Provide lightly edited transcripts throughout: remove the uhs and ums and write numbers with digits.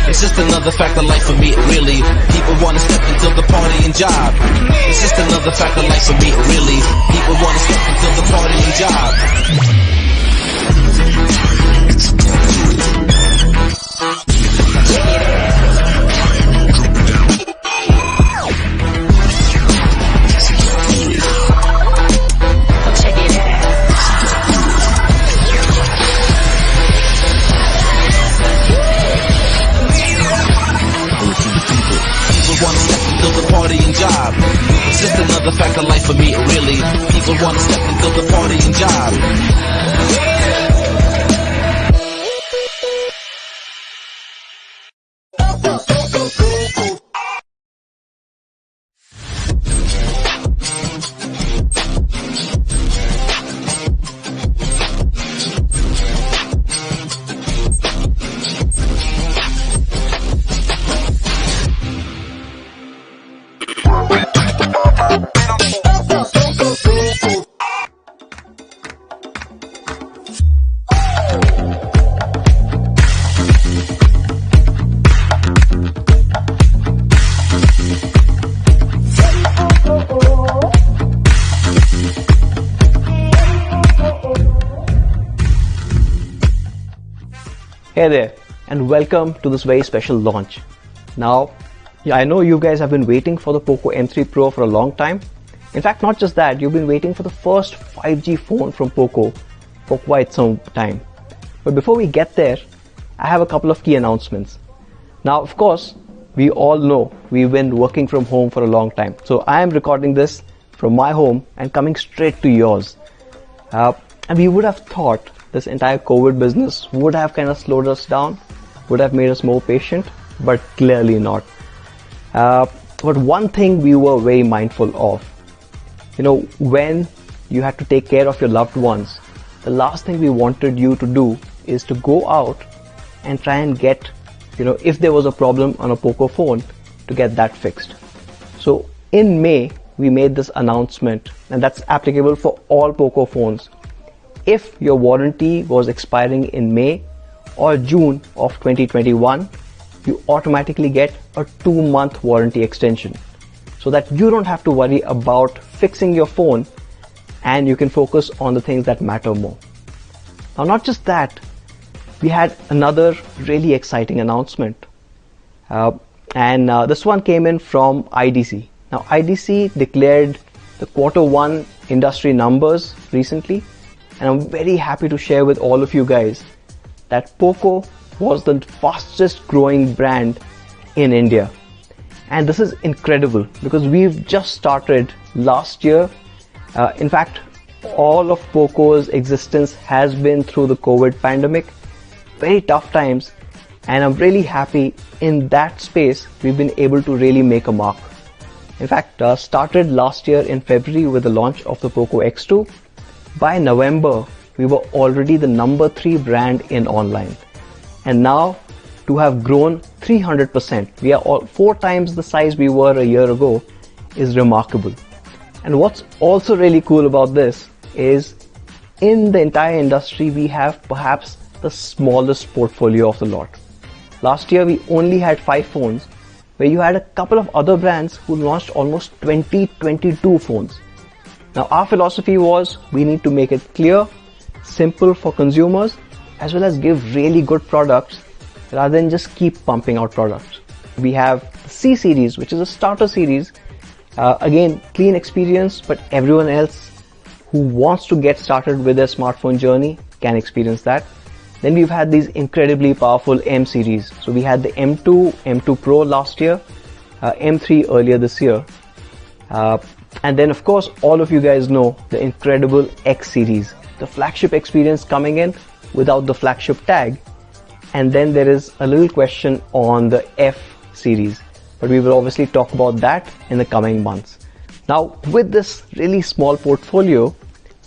It's just another fact of life for me, really. People wanna step into the party and job. It's just another fact of life for me, really. People wanna step into the party and job. It's just another fact of life for me, really. People wanna step into the party and job. Hey there, and welcome to this very special launch. Now, I know you guys have been waiting for the POCO M3 Pro for a long time. In fact, not just that, you've been waiting for the first 5G phone from POCO for quite some time. But before we get there, I have a couple of key announcements. Now, of course, we all know we've been working from home for a long time. So I am recording this from my home and coming straight to yours. And we would have thought this entire COVID business would have kind of slowed us down, would have made us more patient, but clearly not. But one thing we were very mindful of, when you had to take care of your loved ones, the last thing we wanted you to do is to go out and try and get, if there was a problem on a POCO phone, to get that fixed. So in May, we made this announcement, and that's applicable for all POCO phones. If your warranty was expiring in May or June of 2021, you automatically get a 2-month warranty extension, so that you don't have to worry about fixing your phone and you can focus on the things that matter more. Now, not just that, we had another really exciting announcement, and this one came in from IDC. Now, IDC declared the Q1 industry numbers recently, and I'm very happy to share with all of you guys that POCO was the fastest growing brand in India. And this is incredible because we've just started last year. In fact, all of POCO's existence has been through the COVID pandemic, very tough times, and I'm really happy in that space we've been able to really make a mark. In fact, started last year in February with the launch of the POCO X2. By November, we were already the number 3 brand in online. And now, to have grown 300%, we are 4 times the size we were a year ago, is remarkable. And what's also really cool about this is, in the entire industry, we have perhaps the smallest portfolio of the lot. Last year, we only had 5 phones, where you had a couple of other brands who launched almost 22 phones. Now, our philosophy was we need to make it clear, simple for consumers, as well as give really good products rather than just keep pumping out products. We have the C series, which is a starter series. Again, clean experience, but everyone else who wants to get started with their smartphone journey can experience that. Then we've had these incredibly powerful M series. So we had the M2, M2 Pro last year, M3 earlier this year. And then, of course, all of you guys know the incredible X series, the flagship experience coming in without the flagship tag. And then there is a little question on the F series, but we will obviously talk about that in the coming months. Now, with this really small portfolio,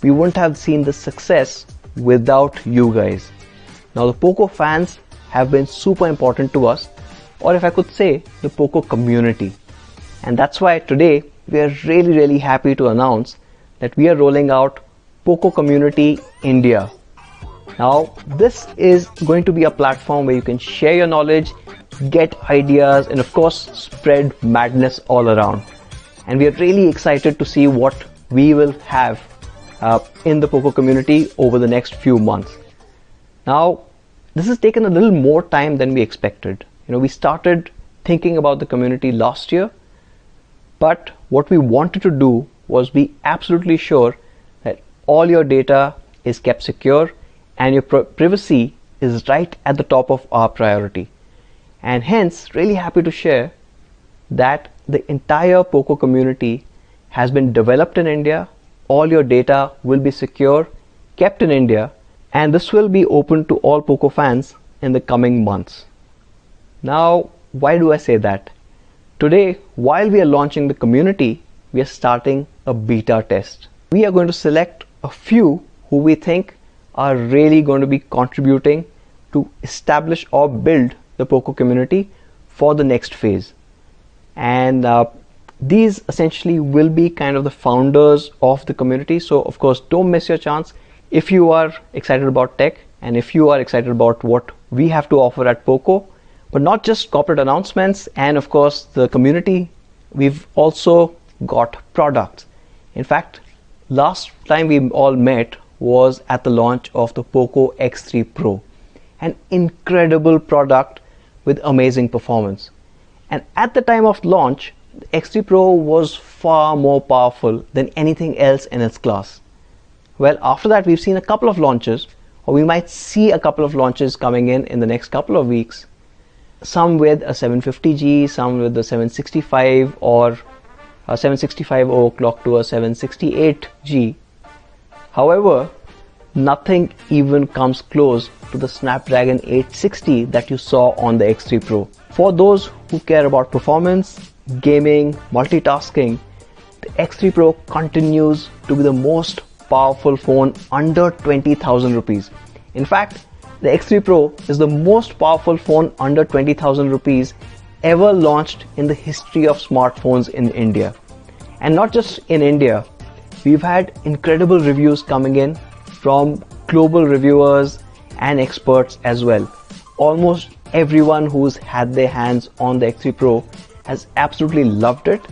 we wouldn't have seen the success without you guys. Now, the POCO fans have been super important to us, or if I could say, the POCO community. And that's why today, we are really happy to announce that we are rolling out POCO Community India. Now, this is going to be a platform where you can share your knowledge, get ideas, and of course, spread madness all around. And we are really excited to see what we will have in the POCO community over the next few months. Now, this has taken a little more time than we expected. We started thinking about the community last year, but what we wanted to do was be absolutely sure that all your data is kept secure and your privacy is right at the top of our priority. And hence, really happy to share that the entire POCO community has been developed in India. All your data will be secure, kept in India, and this will be open to all POCO fans in the coming months. Now, why do I say that? Today, while we are launching the community, we are starting a beta test. We are going to select a few who we think are really going to be contributing to establish or build the POCO community for the next phase. And these essentially will be kind of the founders of the community. So of course, don't miss your chance. If you are excited about tech and if you are excited about what we have to offer at POCO, but not just corporate announcements and of course the community, we've also got products. In fact, last time we all met was at the launch of the POCO X3 Pro. an incredible product with amazing performance. And at the time of launch, the X3 Pro was far more powerful than anything else in its class. Well, after that, we've seen a couple of launches, or we might see a couple of launches coming in the next couple of weeks. Some with a 750G, some with the 765 or a 765 overclock to a 768G. However, nothing even comes close to the Snapdragon 860 that you saw on the X3 Pro. For those who care about performance, gaming, multitasking, the X3 Pro continues to be the most powerful phone under 20,000 rupees. In fact, the X3 Pro is the most powerful phone under 20,000 rupees ever launched in the history of smartphones in India. And not just in India, we've had incredible reviews coming in from global reviewers and experts as well. Almost everyone who's had their hands on the X3 Pro has absolutely loved it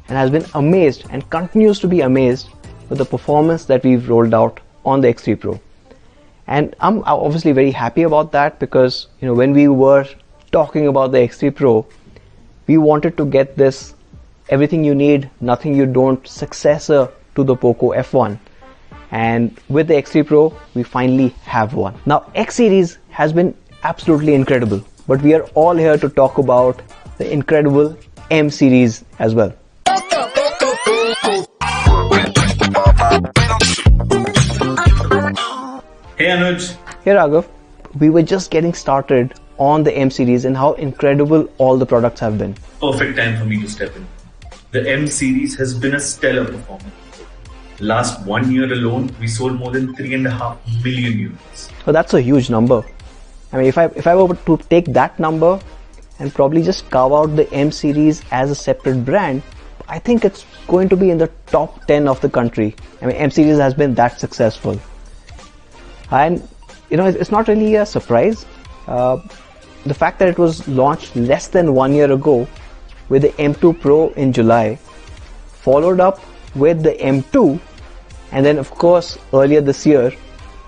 and has been amazed and continues to be amazed with the performance that we've rolled out on the X3 Pro. And I'm obviously very happy about that because, when we were talking about the X3 Pro, we wanted to get this everything you need, nothing you don't successor to the POCO F1. And with the X3 Pro, we finally have one. Now, X series has been absolutely incredible, but we are all here to talk about the incredible M series as well. Hey Anuj. Hey Raghav, we were just getting started on the M series and how incredible all the products have been. Perfect time for me to step in. The M series has been a stellar performance. Last 1 year alone, we sold more than 3.5 million units. So that's a huge number. I mean, if I were to take that number and probably just carve out the M series as a separate brand, I think it's going to be in the top 10 of the country. I mean, M series has been that successful. And it's not really a surprise. The fact that it was launched less than 1 year ago with the M2 Pro in July, followed up with the M2, and then of course earlier this year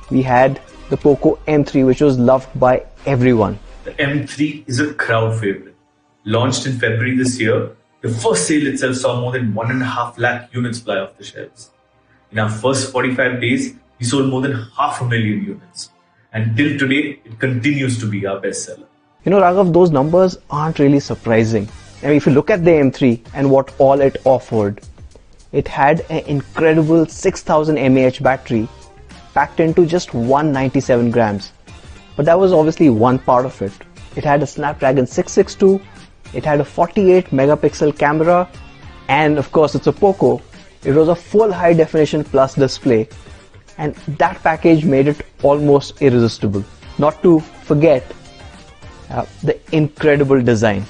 we had the POCO M3, which was loved by everyone. The M3 is a crowd favorite. Launched in February this year, the first sale itself saw more than 1.5 lakh units fly off the shelves. In our first 45 days, we sold more than 500,000 units. And till today, it continues to be our bestseller. Raghav, those numbers aren't really surprising. I mean, if you look at the M3 and what all it offered, it had an incredible 6000 mAh battery packed into just 197 grams. But that was obviously one part of it. It had a Snapdragon 662, it had a 48 megapixel camera, and of course it's a POCO. It was a full high definition plus display, and that package made it almost irresistible. Not to forget the incredible design.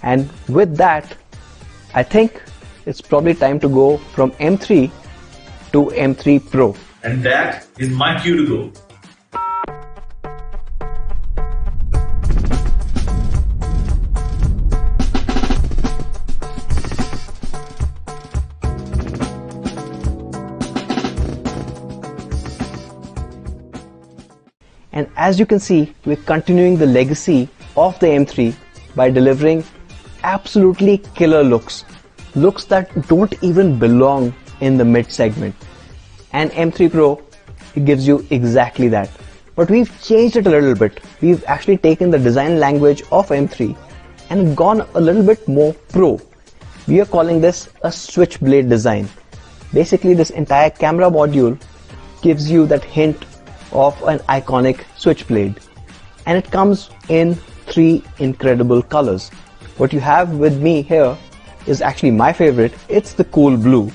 And with that, I think it's probably time to go from M3 to M3 Pro. And that is my cue to go. And as you can see, we're continuing the legacy of the M3 by delivering absolutely killer looks that don't even belong in the mid segment. And M3 Pro, it gives you exactly that. But we've changed it a little bit. We've actually taken the design language of M3 and gone a little bit more pro. We are calling this a switchblade design. Basically, this entire camera module gives you that hint of an iconic switchblade, and it comes in 3 incredible colors. What you have with me here is actually my favorite. It's the cool blue.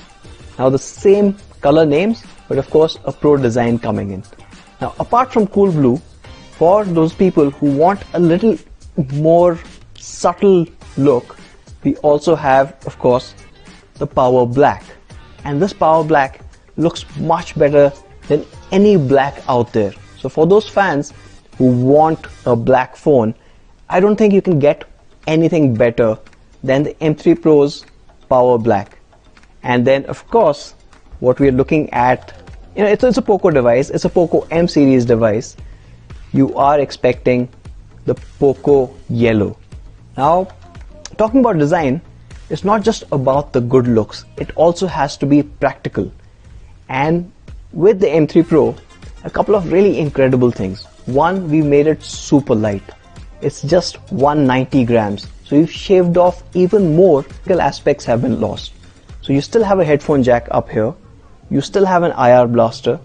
Now the same color names, but of course a pro design coming in. Now apart from cool blue, for those people who want a little more subtle look, we also have, of course, the power black. And this power black looks much better than any black out there. So for those fans who want a black phone, I don't think you can get anything better than the M3 Pro's power black. And then of course what we are looking at, it's a POCO device, it's a POCO M series device. you are expecting the POCO Yellow. Now, talking about design, it's not just about the good looks, it also has to be practical. And with the M3 Pro, a couple of really incredible things. One, we made it super light. It's just 190 grams. So you've shaved off even more. Aspects have been lost. So you still have a headphone jack up here. You still have an IR blaster.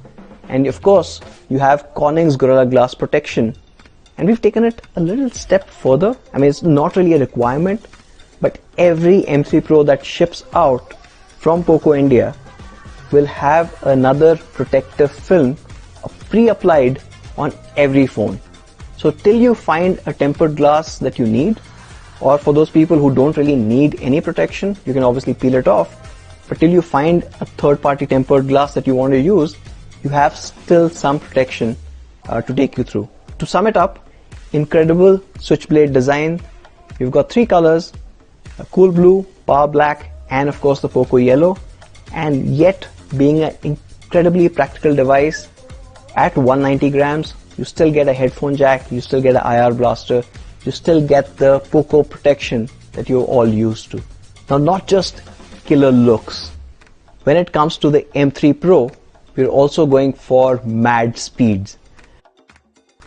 And of course, you have Corning's Gorilla Glass protection. And we've taken it a little step further. I mean, it's not really a requirement, but every M3 Pro that ships out from POCO India will have another protective film pre-applied on every phone. So till you find a tempered glass that you need, or for those people who don't really need any protection, you can obviously peel it off. But till you find a third-party tempered glass that you want to use, you have still some protection to take you through. To sum it up, incredible switchblade design. You've got three colors, a cool blue, power black, and of course the POCO Yellow. And yet, being an incredibly practical device, at 190 grams, you still get a headphone jack, you still get an IR blaster, you still get the POCO protection that you're all used to. Now, not just killer looks. When it comes to the M3 Pro, we're also going for mad speeds.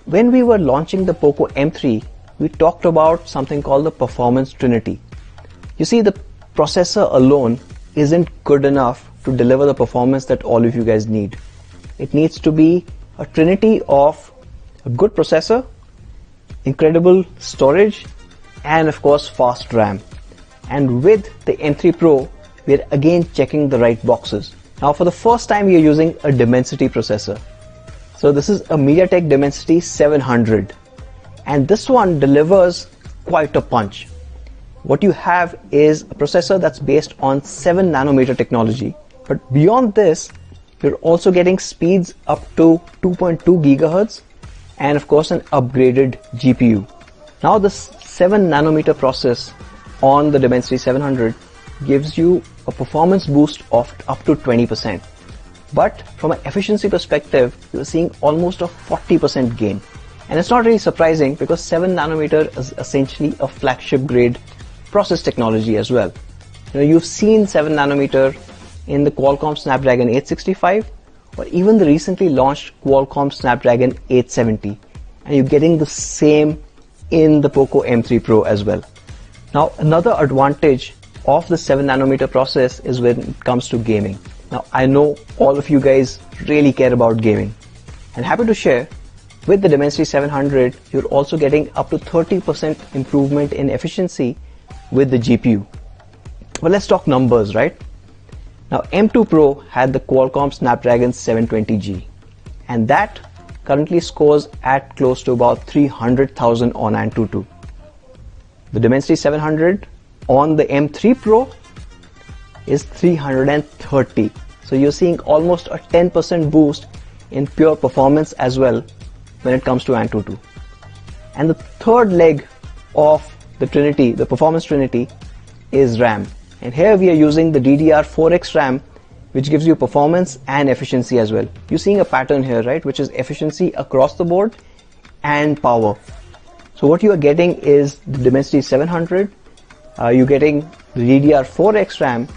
When we were launching the POCO M3, we talked about something called the performance trinity. You see, the processor alone isn't good enough to deliver the performance that all of you guys need. It needs to be a trinity of a good processor, incredible storage, and of course fast RAM. And with the M3 Pro, we're again checking the right boxes. Now, for the first time, we are using a Dimensity processor. So this is a MediaTek Dimensity 700, and this one delivers quite a punch. What you have is a processor that's based on 7 nanometer technology, but beyond this, you're also getting speeds up to 2.2 gigahertz and of course an upgraded GPU. Now this 7 nanometer process on the Dimensity 700 gives you a performance boost of up to 20%. But from an efficiency perspective, you're seeing almost a 40% gain. And it's not really surprising because 7 nanometer is essentially a flagship grade process technology as well. You know, you've seen 7 nanometer in the Qualcomm Snapdragon 865 or even the recently launched Qualcomm Snapdragon 870. And you're getting the same in the POCO M3 Pro as well. Now, another advantage of the 7 nanometer process is when it comes to gaming. Now, I know all of you guys really care about gaming, and happy to share with the Dimensity 700, you're also getting up to 30% improvement in efficiency with the GPU. But let's talk numbers, right? Now, M2 Pro had the Qualcomm Snapdragon 720G, and that currently scores at close to about 300,000 on AnTuTu. The Dimensity 700 on the M3 Pro is 330. So you're seeing almost a 10% boost in pure performance as well when it comes to AnTuTu. And the third leg of the trinity, the performance trinity, is RAM. And here we are using the DDR4X RAM, which gives you performance and efficiency as well. You're seeing a pattern here, right? Which is efficiency across the board and power. So what you are getting is the Dimensity 700, you're getting the DDR4X RAM,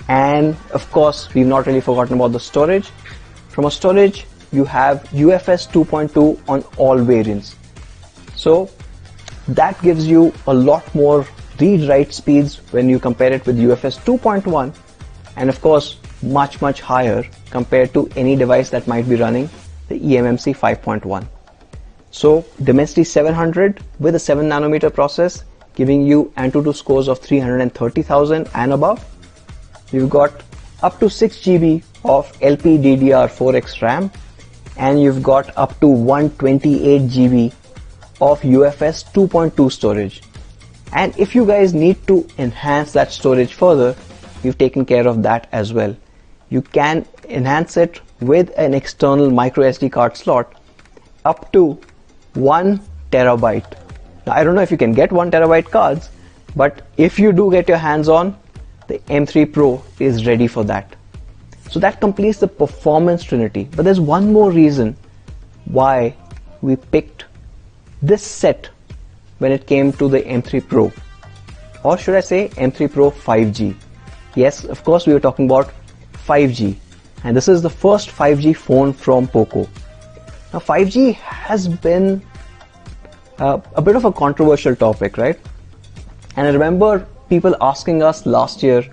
and of course, we've not really forgotten about the storage. From a storage, you have UFS 2.2 on all variants. So that gives you a lot more read-write speeds when you compare it with UFS 2.1, and of course, much higher compared to any device that might be running the eMMC 5.1. So Dimensity 700 with a 7 nanometer process giving you AnTuTu scores of 330,000 and above. You've got up to 6 GB of LPDDR4X RAM, and you've got up to 128 GB of UFS 2.2 storage. And if you guys need to enhance that storage further, we've taken care of that as well. You can enhance it with an external micro SD card slot up to 1 terabyte. Now, I don't know if you can get 1 terabyte cards, but if you do get your hands on, the M3 Pro is ready for that. So that completes the performance trinity. But there's one more reason why we picked this set when it came to the M3 Pro, or should I say M3 Pro 5G. Yes, of course we were talking about 5G, and this is the first 5G phone from POCO. Now 5G has been a bit of a controversial topic, right? And I remember people asking us last year,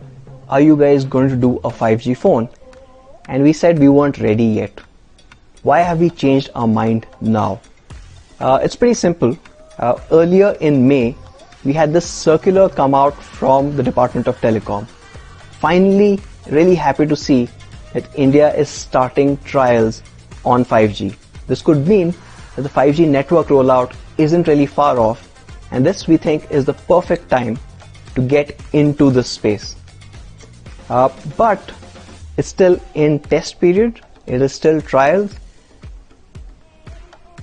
are you guys going to do a 5G phone? And we said we weren't ready yet. Why have we changed our mind now? It's pretty simple. Earlier in May, we had this circular come out from the Department of Telecom. Finally, really happy to see that India is starting trials on 5G. This could mean that the 5G network rollout isn't really far off, and this we think is the perfect time to get into this space. But it's still in test period, it is still trials.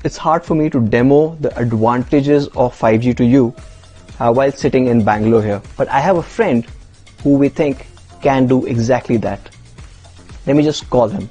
It's hard for me to demo the advantages of 5G to you while sitting in Bangalore here. But I have a friend who we think can do exactly that. Let me just call him.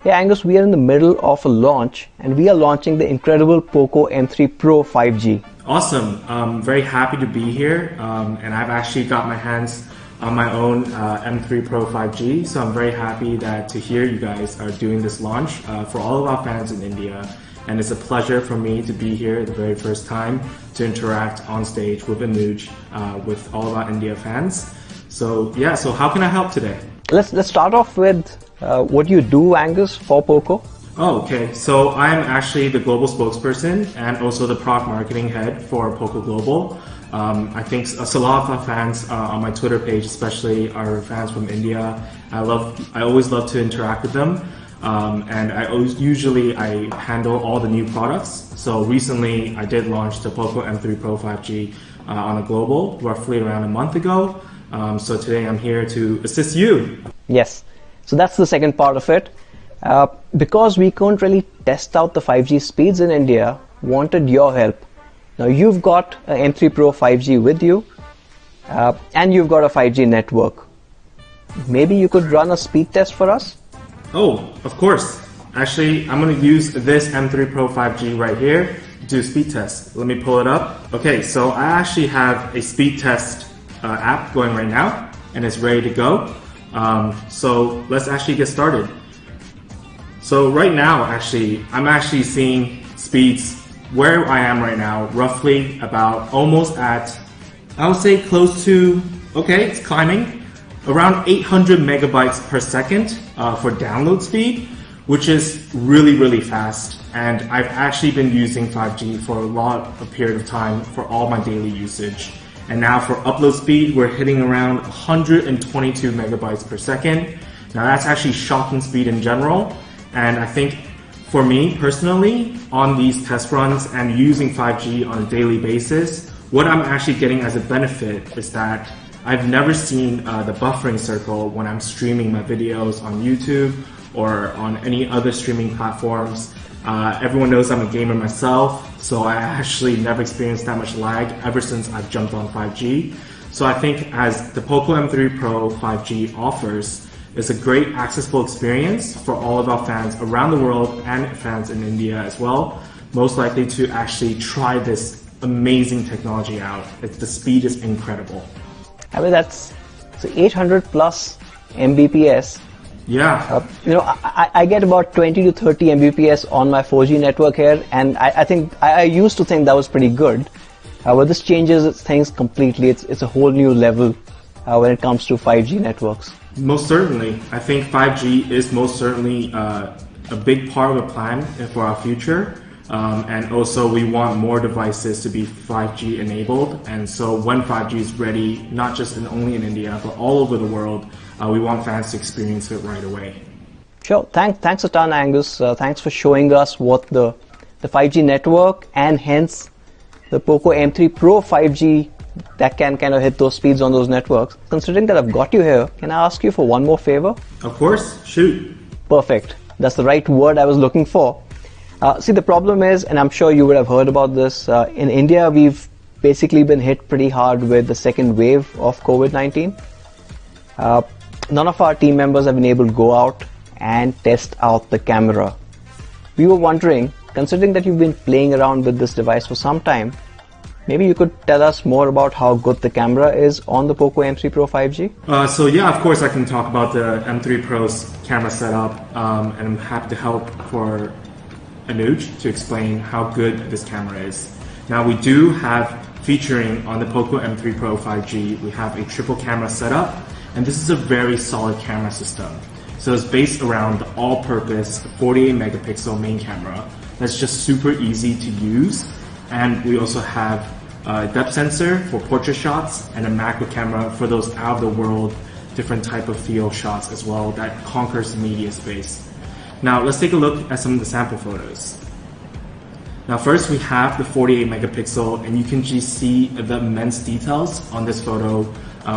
Hey Angus, we are in the middle of a launch and we are launching the incredible POCO M3 Pro 5G. Awesome. I'm very happy to be here, and I've actually got my hands on my own M3 Pro 5G, so I'm very happy to hear you guys are doing this launch for all of our fans in India, and it's a pleasure for me to be here the very first time to interact on stage with Anuj, with all of our India fans. So yeah, so how can I help today? Let's start off with what you do, Angus, for POCO. Oh, okay. So I'm actually the global spokesperson and also the product marketing head for POCO Global. I think a lot of our fans on my Twitter page, especially our fans from India, I always love to interact with them. And I handle all the new products. So recently I did launch the POCO M3 Pro 5G on a global, roughly around a month ago. So today I'm here to assist you. Yes. So that's the second part of it. Because we couldn't really test out the 5G speeds in India, wanted your help. Now you've got an M3 Pro 5G with you, and you've got a 5G network. Maybe you could run a speed test for us? Oh, of course. Actually, I'm going to use this M3 Pro 5G right here to do a speed test. Let me pull it up. Okay, so I actually have a speed test app going right now, and it's ready to go. So let's actually get started. So right now, I'm actually seeing speeds where I am right now, roughly about almost at, I would say close to, okay, it's climbing, around 800 megabytes per second for download speed, which is really, really fast. And I've actually been using 5G for a period of time for all my daily usage. And now for upload speed, we're hitting around 122 megabytes per second. Now that's actually shocking speed in general. And I think for me personally, on these test runs and using 5G on a daily basis, what I'm actually getting as a benefit is that I've never seen the buffering circle when I'm streaming my videos on YouTube or on any other streaming platforms. Everyone knows I'm a gamer myself, so I actually never experienced that much lag ever since I've jumped on 5G. So I think as the POCO M3 Pro 5G offers, it's a great accessible experience for all of our fans around the world and fans in India as well, most likely to actually try this amazing technology out. The speed is incredible. I mean, that's 800 plus Mbps. Yeah. I get about 20 to 30 Mbps on my 4G network here, and I think I used to think that was pretty good. But this changes things completely. It's a whole new level when it comes to 5G networks. Most certainly. I think 5G is most certainly a big part of the plan for our future. And also we want more devices to be 5G enabled. And so when 5G is ready, not just only in India, but all over the world, we want fans to experience it right away. Sure. Thanks a ton, Angus. Thanks for showing us what the 5G network and hence the POCO M3 Pro 5G that can kind of hit those speeds on those networks. Considering that I've got you here, can I ask you for one more favor? Of course, shoot. Perfect. That's the right word I was looking for. See, the problem is, and I'm sure you would have heard about this, in India we've basically been hit pretty hard with the second wave of COVID-19. None of our team members have been able to go out and test out the camera. We were wondering, considering that you've been playing around with this device for some time, maybe you could tell us more about how good the camera is on the POCO M3 Pro 5G? So yeah, of course I can talk about the M3 Pro's camera setup, and I'm happy to help for Anuj to explain how good this camera is. Now we do have featuring on the POCO M3 Pro 5G, we have a triple camera setup, and this is a very solid camera system. So it's based around the all-purpose 48 megapixel main camera that's just super easy to use. And we also have a depth sensor for portrait shots and a macro camera for those out-of-the-world different type of field shots as well that conquers the media space. Now let's take a look at some of the sample photos. Now first we have the 48 megapixel, and you can just see the immense details on this photo.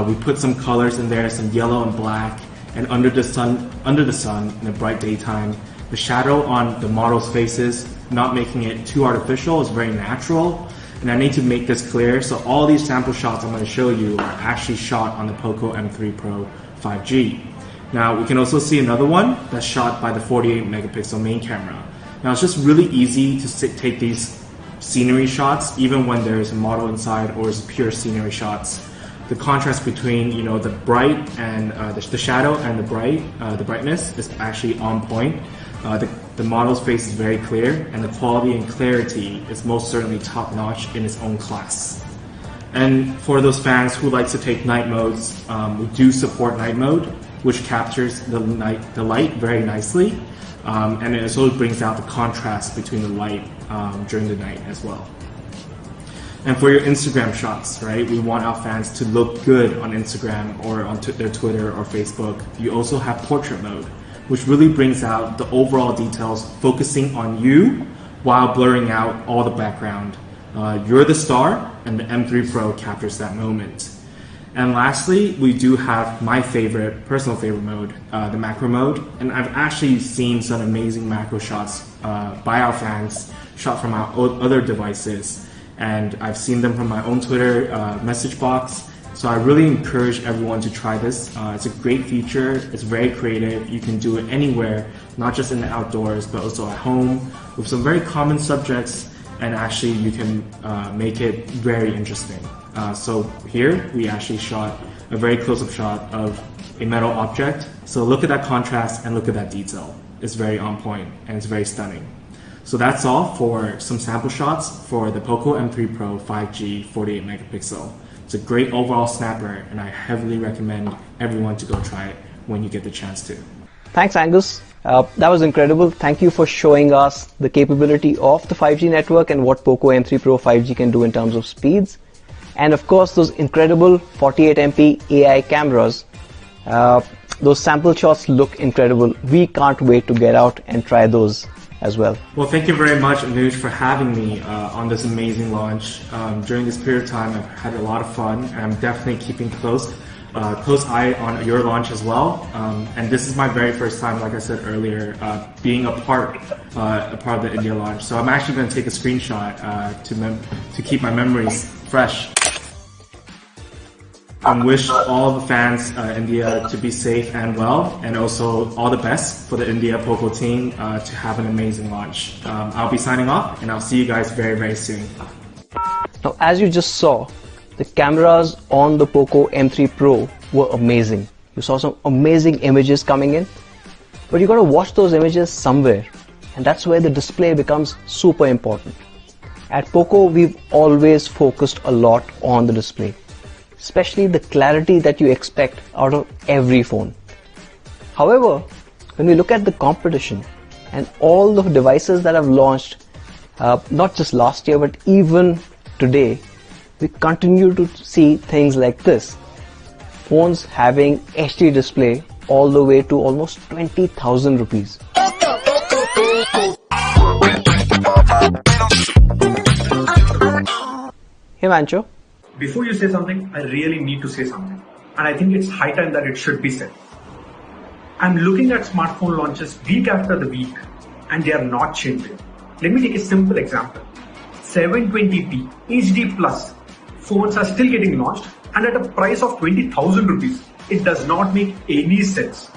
We put some colors in there, some yellow and black, and under the sun in the bright daytime. The shadow on the model's faces, not making it too artificial, is very natural. And I need to make this clear. So all these sample shots I'm going to show you are actually shot on the POCO M3 Pro 5G. Now we can also see another one that's shot by the 48 megapixel main camera. Now it's just really easy to take these scenery shots, even when there's a model inside or it's pure scenery shots. The contrast between the bright and the shadow and the brightness is actually on point. The model's face is very clear, and the quality and clarity is most certainly top-notch in its own class. And for those fans who like to take night modes, we do support night mode, which captures the light very nicely, and it also brings out the contrast between the light during the night as well. And for your Instagram shots, right, we want our fans to look good on Instagram or on their Twitter or Facebook. You also have portrait mode, which really brings out the overall details, focusing on you while blurring out all the background. You're the star, and the M3 Pro captures that moment. And lastly, we do have my personal favorite mode, the macro mode. And I've actually seen some amazing macro shots by our fans, shot from our other devices. And I've seen them from my own Twitter message box. So I really encourage everyone to try this. It's a great feature. It's very creative. You can do it anywhere, not just in the outdoors, but also at home with some very common subjects. And actually, you can make it very interesting. So here, we actually shot a very close-up shot of a metal object. So look at that contrast and look at that detail. It's very on point and it's very stunning. So that's all for some sample shots for the POCO M3 Pro 5G 48 megapixel. It's a great overall snapper, and I heavily recommend everyone to go try it when you get the chance to. Thanks, Angus. That was incredible. Thank you for showing us the capability of the 5G network and what POCO M3 Pro 5G can do in terms of speeds. And of course, those incredible 48MP AI cameras. Those sample shots look incredible. We can't wait to get out and try those as well. Well, thank you very much, Anuj, for having me on this amazing launch. During this period of time, I've had a lot of fun, and I'm definitely keeping close eye on your launch as well. And this is my very first time, like I said earlier, being a part of the India launch. So I'm actually going to take a screenshot to keep my memories fresh. And wish all the fans in India to be safe and well, and also all the best for the India POCO team to have an amazing launch. I'll be signing off, and I'll see you guys very, very soon. Now, as you just saw, the cameras on the POCO M3 Pro were amazing. You saw some amazing images coming in, but you got to watch those images somewhere, and that's where the display becomes super important. At POCO, we've always focused a lot on the display, especially the clarity that you expect out of every phone. However, when we look at the competition and all the devices that have launched, not just last year, but even today, we continue to see things like this. Phones having HD display all the way to almost 20,000 rupees. Hey Mancho. Before you say something, I really need to say something. And I think it's high time that it should be said. I'm looking at smartphone launches week after the week, and they are not changing. Let me take a simple example. 720p HD Plus phones are still getting launched, and at a price of 20,000 rupees. It does not make any sense.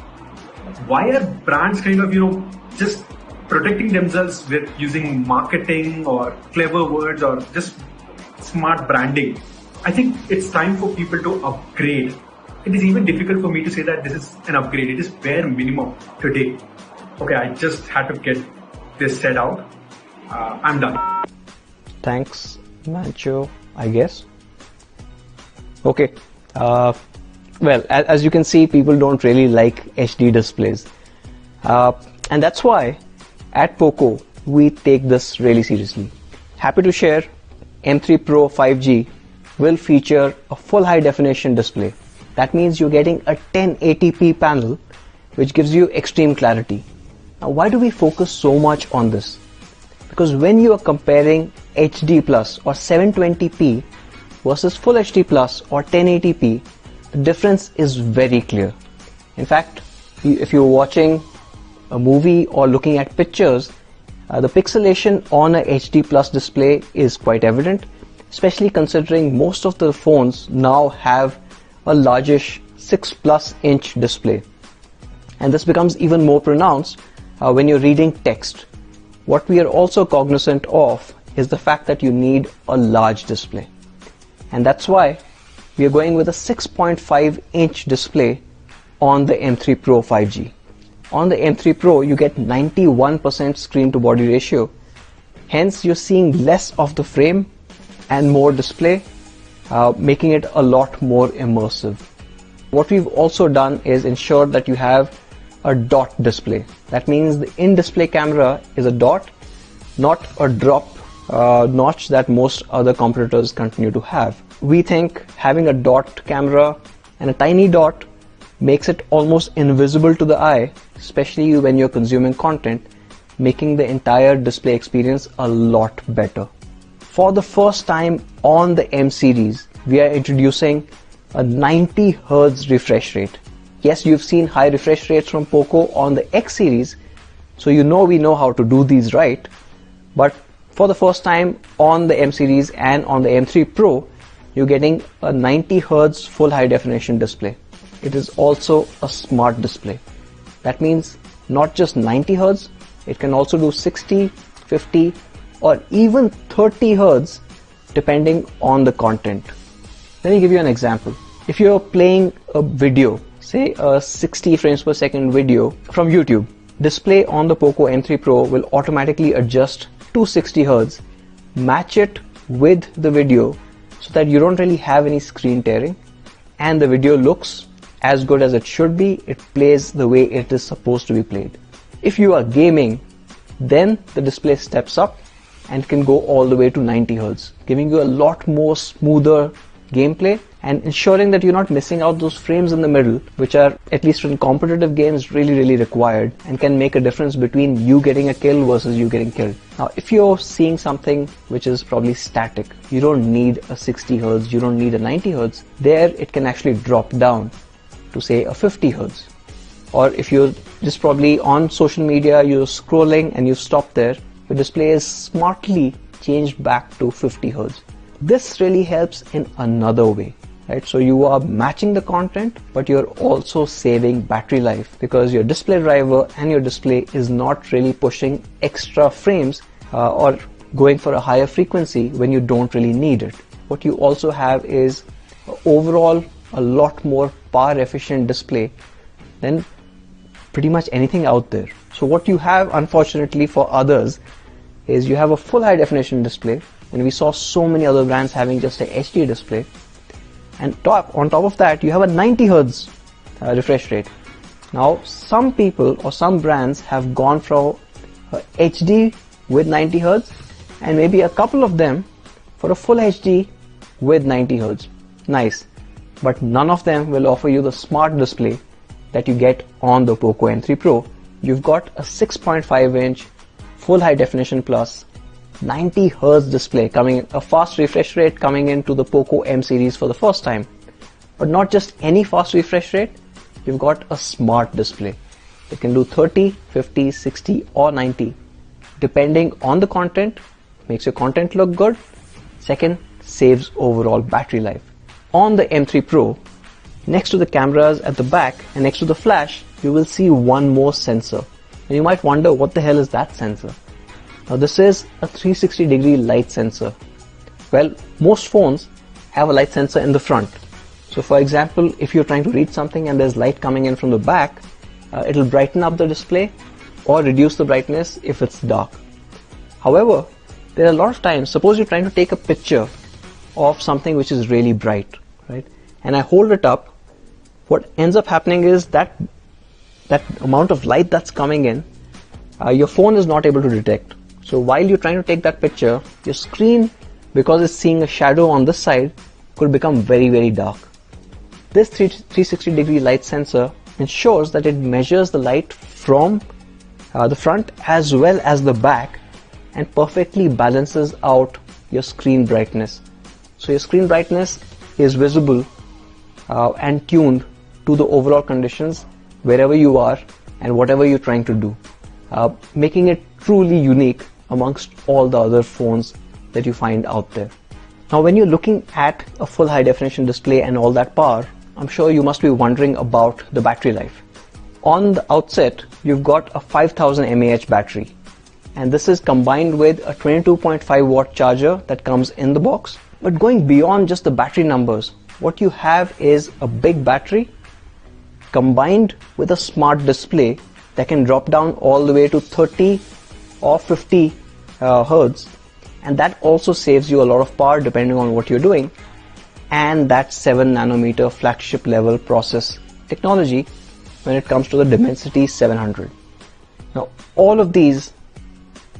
why are brands kind of, just protecting themselves with using marketing or clever words or just smart branding? I think it's time for people to upgrade. It is even difficult for me to say that this is an upgrade. It is bare minimum today. Okay, I just had to get this said out. I'm done. Thanks, Mancho, I guess. Okay. Well, as you can see, people don't really like HD displays. And that's why at POCO, we take this really seriously. Happy to share, M3 Pro 5G will feature a full high definition display. That means you're getting a 1080p panel, which gives you extreme clarity. Now, why do we focus so much on this? Because when you are comparing HD Plus or 720p versus Full HD Plus or 1080p, the difference is very clear. In fact, if you're watching a movie or looking at pictures, the pixelation on a HD Plus display is quite evident, especially considering most of the phones now have a largish 6+ inch display. And this becomes even more pronounced when you're reading text. What we are also cognizant of is the fact that you need a large display. And that's why we are going with a 6.5 inch display on the M3 Pro 5G. On the M3 Pro, you get 91% screen to body ratio. Hence, you're seeing less of the frame and more display, making it a lot more immersive. What we've also done is ensure that you have a dot display. That means the in-display camera is a dot, not a drop notch that most other competitors continue to have. We think having a dot camera and a tiny dot makes it almost invisible to the eye, especially when you're consuming content, making the entire display experience a lot better. For the first time on the M series, we are introducing a 90 Hz refresh rate. Yes, you've seen high refresh rates from POCO on the X series, so we know how to do these right. But for the first time on the M series and on the M3 Pro, you're getting a 90 Hz full high definition display. It is also a smart display. That means not just 90 Hz, it can also do 60, 50, or even 30 Hz depending on the content. Let me give you an example. If you're playing a video, say a 60 frames per second video from YouTube, display on the POCO M3 Pro will automatically adjust to 60 Hz, match it with the video so that you don't really have any screen tearing, and the video looks as good as it should be. It plays the way it is supposed to be played. If you are gaming, then the display steps up and can go all the way to 90 Hz, giving you a lot more smoother gameplay and ensuring that you're not missing out those frames in the middle, which are, at least in competitive games, really required and can make a difference between you getting a kill versus you getting killed. Now, if you're seeing something which is probably static, you don't need a 60 Hz, you don't need a 90 Hz, there it can actually drop down to say a 50 Hz. Or if you're just probably on social media, you're scrolling and you've stopped there, the display is smartly changed back to 50 Hz. This really helps in another way, right? So you are matching the content, but you're also saving battery life because your display driver and your display is not really pushing extra frames or going for a higher frequency when you don't really need it. What you also have is overall a lot more power efficient display than pretty much anything out there. So what you have, unfortunately for others, is you have a full high definition display, and we saw so many other brands having just a HD display, and on top of that you have a 90 Hz refresh rate. Now some people or some brands have gone for HD with 90 Hz and maybe a couple of them for a full HD with 90 Hz. Nice, but none of them will offer you the smart display that you get on the POCO M3 Pro. You've got a 6.5 inch full high definition plus 90 Hz display coming, a fast refresh rate coming into the POCO M series for the first time. But not just any fast refresh rate, you've got a smart display. It can do 30, 50, 60 or 90 depending on the content, makes your content look good. Second, saves overall battery life. On the M3 Pro, next to the cameras at the back and next to the flash, you will see one more sensor. And you might wonder, what the hell is that sensor? Now this is a 360-degree light sensor. Well, most phones have a light sensor in the front. So for example, if you're trying to read something and there's light coming in from the back, it'll brighten up the display or reduce the brightness if it's dark. However, there are a lot of times, suppose you're trying to take a picture of something which is really bright, right? And I hold it up. What ends up happening is that amount of light that's coming in, your phone is not able to detect. So while you're trying to take that picture, your screen, because it's seeing a shadow on this side, could become very, very dark. This 360-degree light sensor ensures that it measures the light from the front as well as the back and perfectly balances out your screen brightness. So your screen brightness is visible and tuned to the overall conditions wherever you are and whatever you're trying to do, making it truly unique amongst all the other phones that you find out there. Now when you're looking at a full high definition display and all that power, I'm sure you must be wondering about the battery life. On the outset, you've got a 5000 mAh battery, and this is combined with a 22.5 watt charger that comes in the box. But going beyond just the battery numbers, what you have is a big battery combined with a smart display that can drop down all the way to 30 or 50 Hertz, and that also saves you a lot of power depending on what you're doing, and that 7 nanometer flagship level process technology when it comes to the Dimensity 700. Now all of these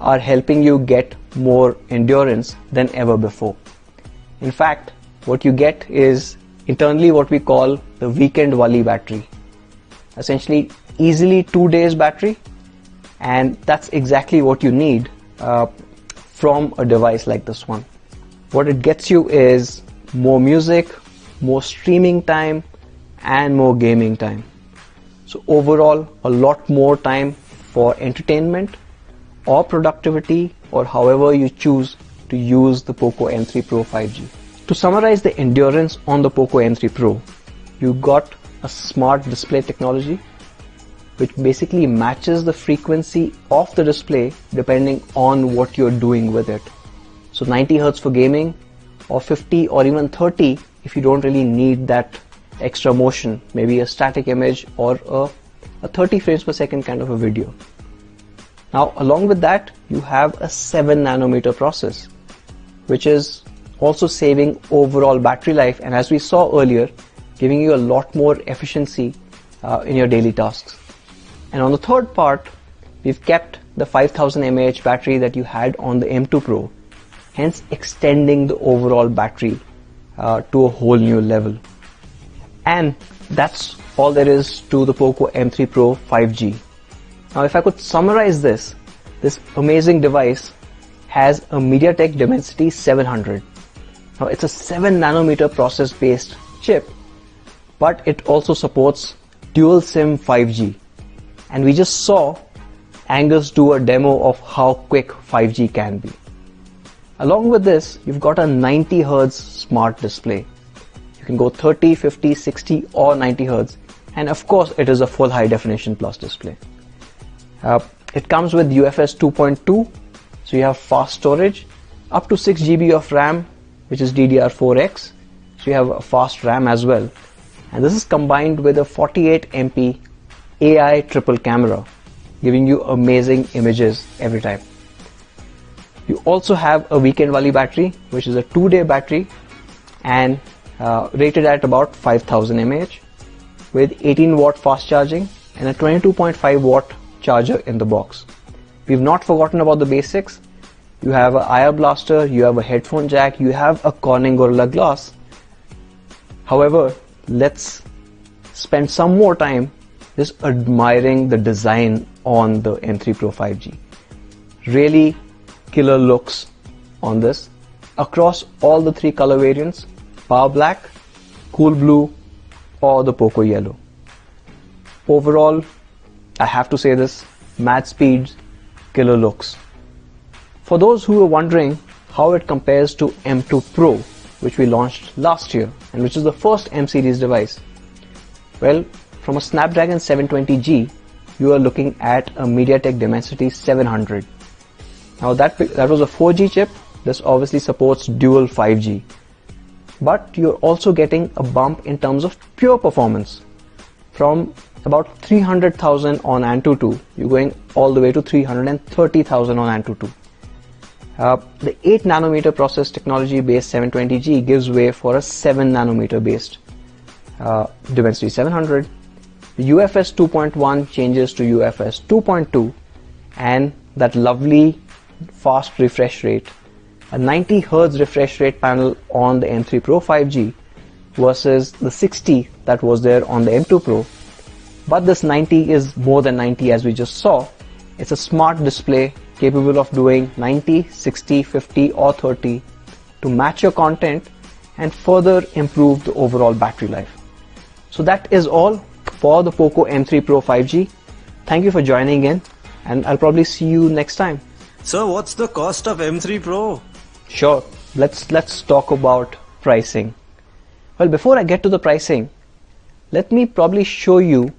are helping you get more endurance than ever before. In fact, what you get is internally what we call the weekend Wali battery. Essentially easily 2 days battery, and that's exactly what you need from a device like this one. What it gets you is more music, more streaming time, and more gaming time. So overall, a lot more time for entertainment or productivity, or however you choose to use the POCO M3 Pro 5G. To summarize the endurance on the POCO M3 Pro, you got a smart display technology which basically matches the frequency of the display depending on what you're doing with it. So 90 Hz for gaming, or 50 or even 30 if you don't really need that extra motion, maybe a static image or a 30 frames per second kind of a video. Now along with that, you have a 7 nanometer process, which is also saving overall battery life, and as we saw earlier, giving you a lot more efficiency in your daily tasks. And on the third part, we've kept the 5000 mAh battery that you had on the M2 Pro, hence extending the overall battery to a whole new level. And that's all there is to the POCO M3 Pro 5G. Now if I could summarize this amazing device has a MediaTek Dimensity 700. Now it's a 7 nanometer process based chip, but it also supports dual SIM 5G. And we just saw Angus do a demo of how quick 5G can be. Along with this, you've got a 90 Hz smart display. You can go 30, 50, 60 or 90 Hz, and of course it is a full high definition plus display. It comes with UFS 2.2, so you have fast storage, up to 6 GB of RAM, which is DDR4X, so you have a fast RAM as well. And this is combined with a 48 MP AI triple camera, giving you amazing images every time. You also have a weekend Wali battery, which is a 2-day battery and rated at about 5000 mAh with 18 watt fast charging and a 22.5 watt charger in the box. We've not forgotten about the basics. You have an IR blaster, you have a headphone jack, you have a Corning Gorilla Glass. However, let's spend some more time just admiring the design on the M3 Pro 5G. Really killer looks on this across all the 3 color variants: Power Black, Cool Blue, or the POCO Yellow. Overall, I have to say this, mad speeds, killer looks. For those who are wondering how it compares to M2 Pro, which we launched last year and which is the first M series device, Well, from a Snapdragon 720G, you are looking at a MediaTek Dimensity 700. Now that was a 4G chip. This obviously supports dual 5G. But you're also getting a bump in terms of pure performance. From about 300,000 on Antutu, you're going all the way to 330,000 on Antutu. The 8 nanometer process technology based 720G gives way for a 7 nanometer based Dimensity 700. The UFS 2.1 changes to UFS 2.2, and that lovely fast refresh rate, a 90 Hz refresh rate panel on the M3 Pro 5G versus the 60 that was there on the M2 Pro. But this 90 is more than 90, as we just saw. It's a smart display capable of doing 90, 60, 50 or 30 to match your content and further improve the overall battery life. So that is all for the POCO M3 Pro 5G. Thank you for joining in, and I'll probably see you next time. So what's the cost of M3 Pro? Sure, let's talk about pricing. Well, before I get to the pricing, let me probably show you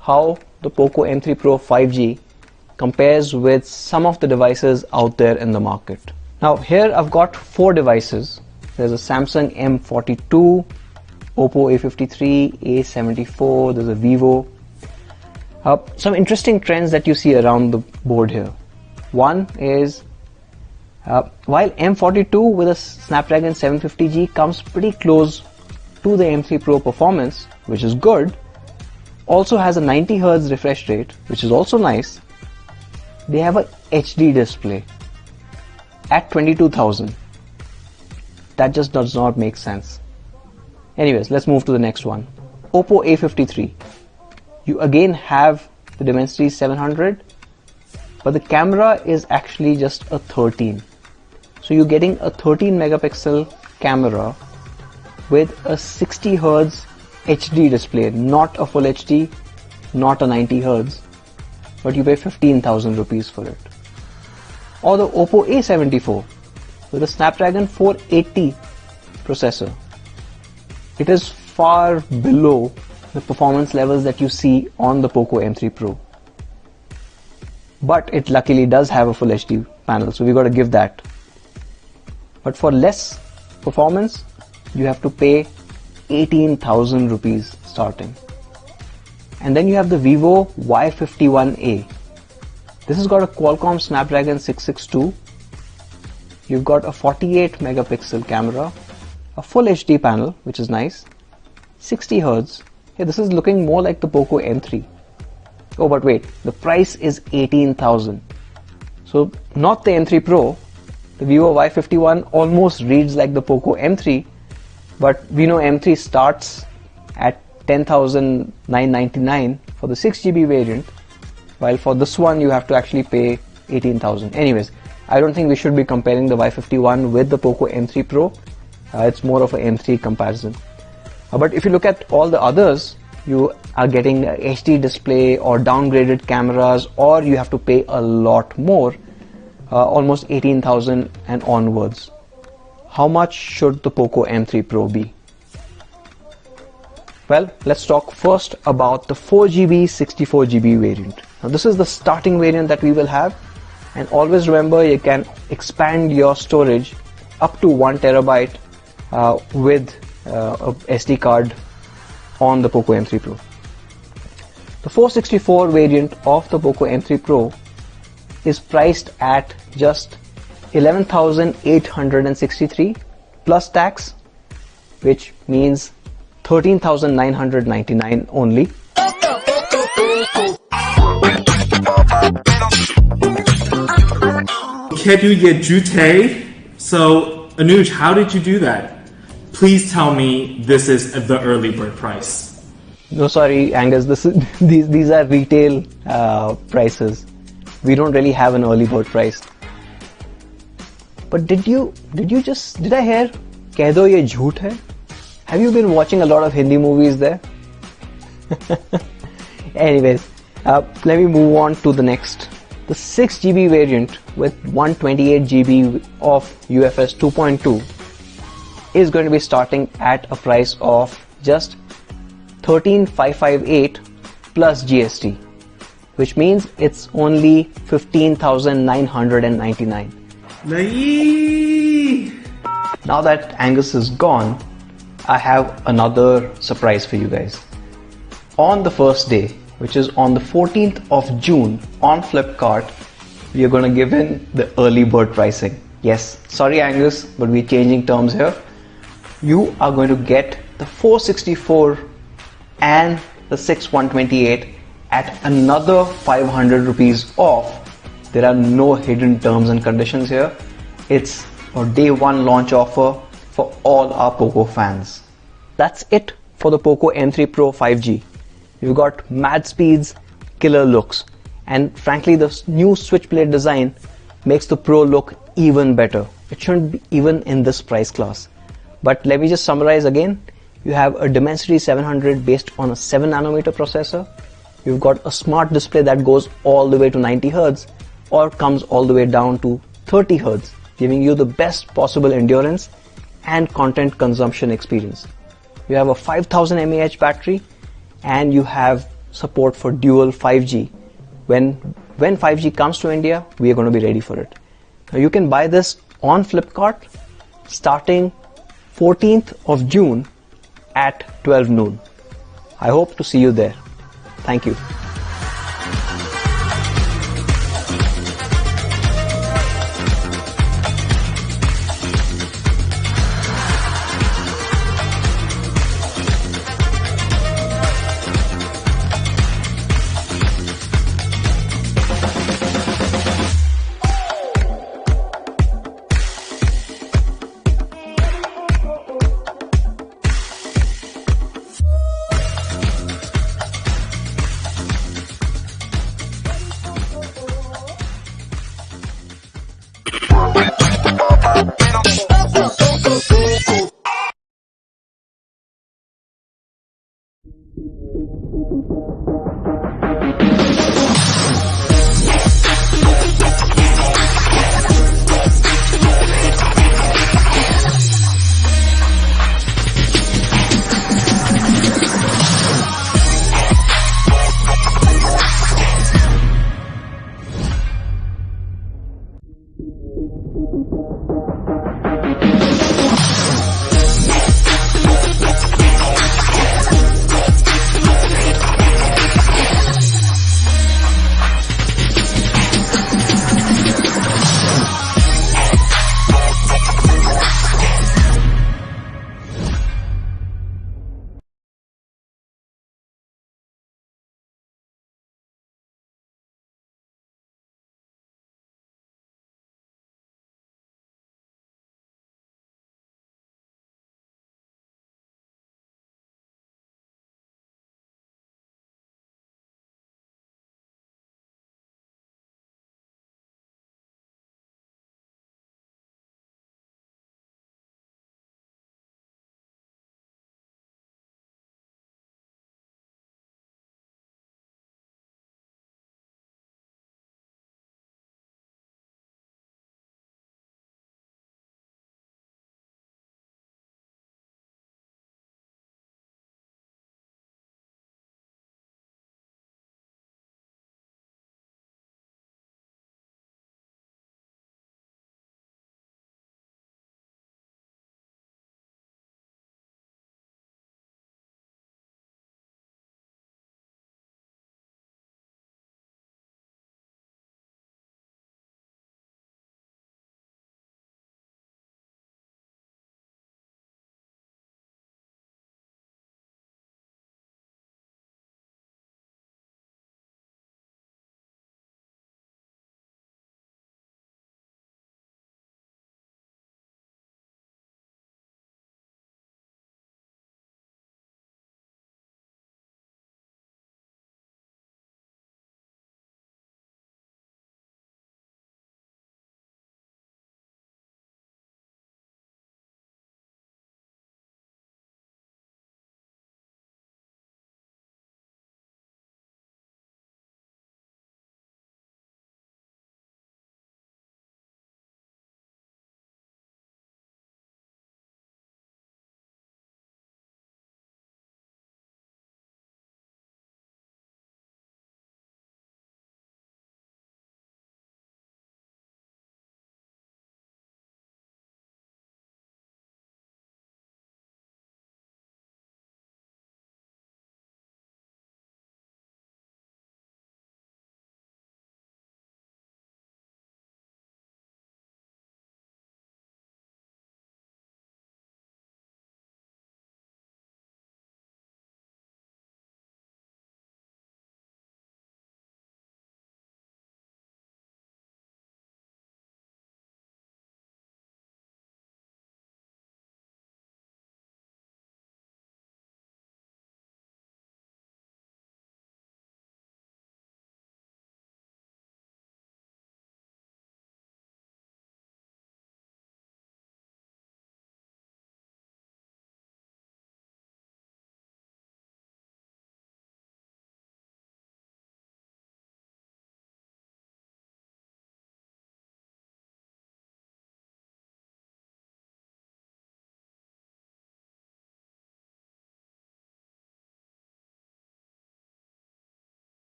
how the POCO M3 Pro 5G compares with some of the devices out there in the market. Now here I've got 4 devices. There's a Samsung M42, Oppo A53, A74, there's a Vivo. Some interesting trends that you see around the board here. One is, while M42 with a Snapdragon 750G comes pretty close to the M3 Pro performance, which is good, also has a 90 Hz refresh rate, which is also nice. They have a HD display at 22,000. That just does not make sense. Anyways, let's move to the next one. Oppo A53. You again have the Dimensity 700, but the camera is actually just a 13. So you're getting a 13 megapixel camera with a 60 Hz HD display, not a full HD, not a 90 Hz, but you pay 15,000 rupees for it. Or the Oppo A74 with a Snapdragon 480 processor. It is far below the performance levels that you see on the POCO M3 Pro. But it luckily does have a full HD panel, so we got to give that. But for less performance, you have to pay 18,000 rupees starting. And then you have the Vivo Y51A. This has got a Qualcomm Snapdragon 662. You've got a 48 megapixel camera, a full HD panel, which is nice, 60 Hz. Hey, this is looking more like the POCO M3. Oh, but wait, the price is 18,000. So not the M3 Pro. The Vivo Y51 almost reads like the POCO M3, but we know M3 starts at 10,999 for the 6GB variant, while for this one you have to actually pay 18,000. Anyways, I don't think we should be comparing the Y51 with the POCO M3 Pro. It's more of an M3 comparison. But if you look at all the others, you are getting a HD display or downgraded cameras, or you have to pay a lot more, almost 18,000 and onwards. How much should the POCO M3 Pro be? Well, let's talk first about the 4GB 64GB variant. Now this is the starting variant that we will have, and always remember you can expand your storage up to 1 terabyte with a SD card on the POCO M3 Pro. The 464 variant of the POCO M3 Pro is priced at just 11,863 plus tax, which means 13,999 only. Kedu ye jute? So Anuj, how did you do that? Please tell me this is the early bird price. No, sorry, Angus. These are retail prices. We don't really have an early bird price. But did I hear "Keh do ye jhoot hai"? Have you been watching a lot of Hindi movies there? Anyways, let me move on to the next. The 6GB variant with 128GB of UFS 2.2 is going to be starting at a price of just 13,558 plus GST, which means it's only 15,999. Now that Angus is gone, I have another surprise for you guys. On the first day, which is on the 14th of June on Flipkart, we are going to give in the early bird pricing. Yes, sorry Angus, but we're changing terms here. You are going to get the 464 and the 6128 at another 500 rupees off. There are no hidden terms and conditions here. It's a day one launch offer for all our POCO fans. That's it for the POCO M3 Pro 5G. You've got mad speeds, killer looks, and frankly the new switchblade design makes the Pro look even better. It shouldn't be even in this price class. But let me just summarize again. You have a Dimensity 700 based on a 7nm processor. You've got a smart display that goes all the way to 90 Hz or comes all the way down to 30 Hz, giving you the best possible endurance and content consumption experience. You have a 5000 mAh battery and you have support for dual 5G. When 5G comes to India, we are going to be ready for it. Now you can buy this on Flipkart starting 14th of June at 12 noon. I hope to see you there. Thank you.